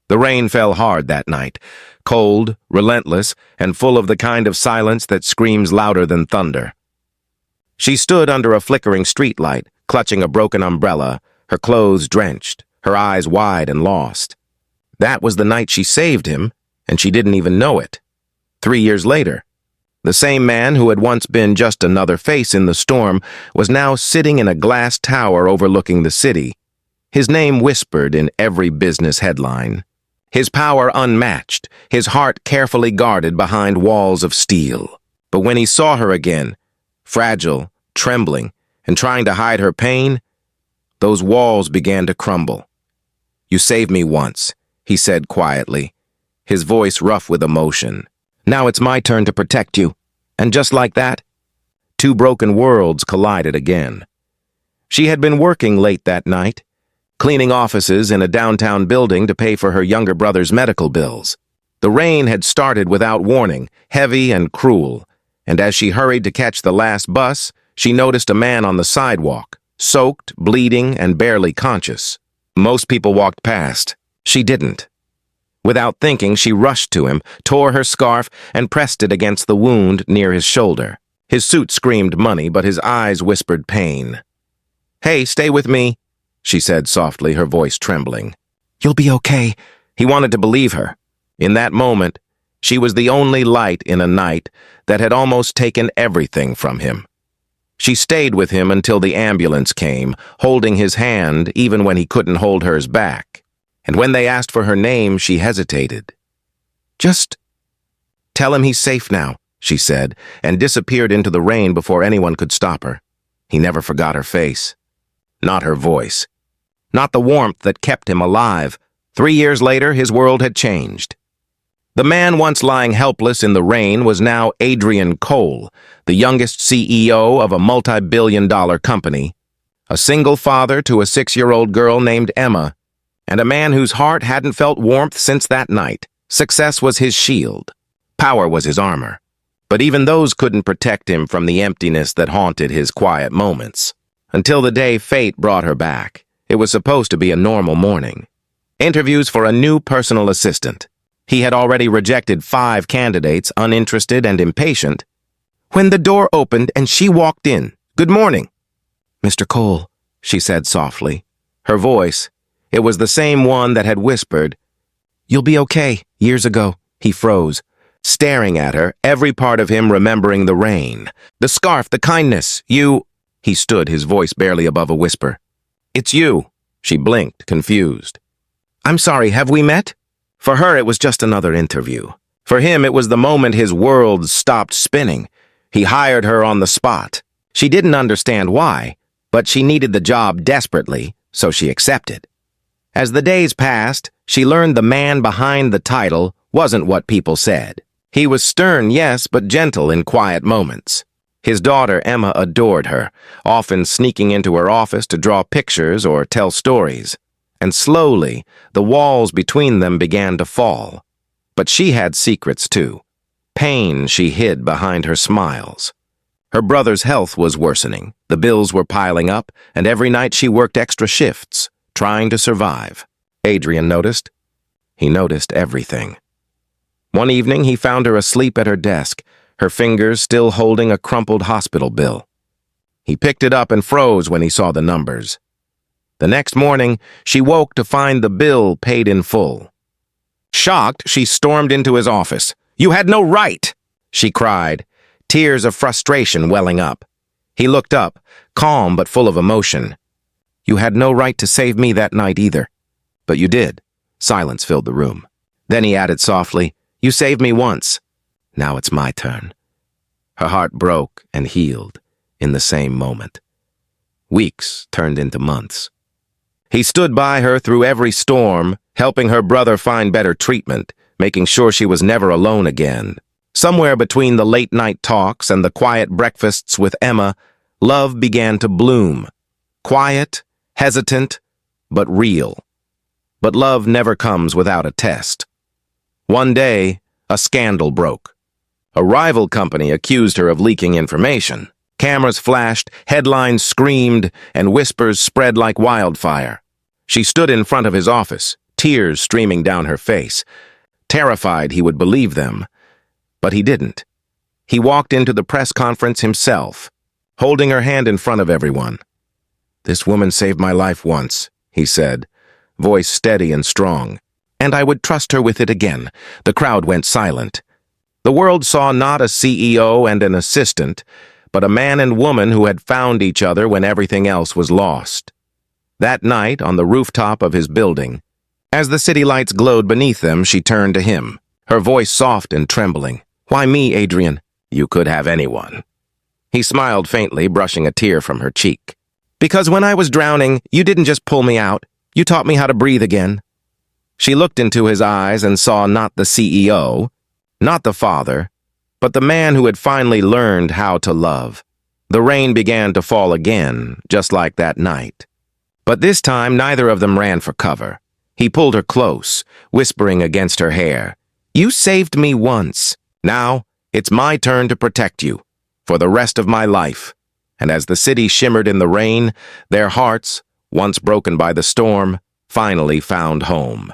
The rain fell hard that night, cold, relentless, and full of the kind of silence that screams louder than thunder. She stood under a flickering streetlight, clutching a broken umbrella, her clothes drenched, her eyes wide and lost. That was the night she saved him, and she didn't even know it. 3 years later, the same man who had once been just another face in the storm was now sitting in a glass tower overlooking the city, his name whispered in every business headline. His power unmatched, his heart carefully guarded behind walls of steel. But when he saw her again, fragile, trembling, and trying to hide her pain, those walls began to crumble. "You saved me once," he said quietly, his voice rough with emotion. "Now it's my turn to protect you." And just like that, two broken worlds collided again. She had been working late that night, cleaning offices in a downtown building to pay for her younger brother's medical bills. The rain had started without warning, heavy and cruel, and as she hurried to catch the last bus, she noticed a man on the sidewalk, soaked, bleeding, and barely conscious. Most people walked past. She didn't. Without thinking, she rushed to him, tore her scarf, and pressed it against the wound near his shoulder. His suit screamed money, but his eyes whispered pain. "Hey, stay with me," she said softly, her voice trembling. "You'll be okay." He wanted to believe her. In that moment, she was the only light in a night that had almost taken everything from him. She stayed with him until the ambulance came, holding his hand even when he couldn't hold hers back. And when they asked for her name, she hesitated. "Just tell him he's safe now," she said, and disappeared into the rain before anyone could stop her. He never forgot her face. Not her voice. Not the warmth that kept him alive. 3 years later, his world had changed. The man once lying helpless in the rain was now Adrian Cole, the youngest CEO of a multi-billion-dollar company, a single father to a 6-year-old girl named Emma, and a man whose heart hadn't felt warmth since that night. Success was his shield. Power was his armor. But even those couldn't protect him from the emptiness that haunted his quiet moments. Until the day fate brought her back. It was supposed to be a normal morning. Interviews for a new personal assistant. He had already rejected 5 candidates, uninterested and impatient, when the door opened and she walked in. "Good morning." "Mr. Cole," she said softly. Her voice, it was the same one that had whispered, "You'll be okay," years ago. He froze, staring at her, every part of him remembering the rain. "The scarf, the kindness, you—" He stood, his voice barely above a whisper. "It's you." She blinked, confused. "I'm sorry, have we met?" For her, it was just another interview. For him, it was the moment his world stopped spinning. He hired her on the spot. She didn't understand why, but she needed the job desperately, so she accepted. As the days passed, she learned the man behind the title wasn't what people said. He was stern, yes, but gentle in quiet moments. His daughter, Emma, adored her, often sneaking into her office to draw pictures or tell stories. And slowly, the walls between them began to fall. But she had secrets, too. Pain she hid behind her smiles. Her brother's health was worsening, the bills were piling up, and every night she worked extra shifts, trying to survive. Adrian noticed. He noticed everything. One evening, he found her asleep at her desk, her fingers still holding a crumpled hospital bill. He picked it up and froze when he saw the numbers. The next morning, she woke to find the bill paid in full. Shocked, she stormed into his office. "You had no right!" she cried, tears of frustration welling up. He looked up, calm but full of emotion. "You had no right to save me that night either. But you did." Silence filled the room. Then he added softly, "You saved me once. Now it's my turn." Her heart broke and healed in the same moment. Weeks turned into months. He stood by her through every storm, helping her brother find better treatment, making sure she was never alone again. Somewhere between the late-night talks and the quiet breakfasts with Emma, love began to bloom. Quiet, hesitant, but real. But love never comes without a test. One day, a scandal broke. A rival company accused her of leaking information. Cameras flashed, headlines screamed, and whispers spread like wildfire. She stood in front of his office, tears streaming down her face, terrified he would believe them. But he didn't. He walked into the press conference himself, holding her hand in front of everyone. "This woman saved my life once," he said, voice steady and strong, "and I would trust her with it again." The crowd went silent. The world saw not a CEO and an assistant, but a man and woman who had found each other when everything else was lost. That night, on the rooftop of his building, as the city lights glowed beneath them, she turned to him, her voice soft and trembling. "Why me, Adrian?" "You could have anyone." He smiled faintly, brushing a tear from her cheek. "Because when I was drowning, you didn't just pull me out. You taught me how to breathe again." She looked into his eyes and saw not the CEO, not the father, but the man who had finally learned how to love. The rain began to fall again, just like that night. But this time, neither of them ran for cover. He pulled her close, whispering against her hair, "You saved me once. Now, it's my turn to protect you, for the rest of my life." And as the city shimmered in the rain, their hearts, once broken by the storm, finally found home.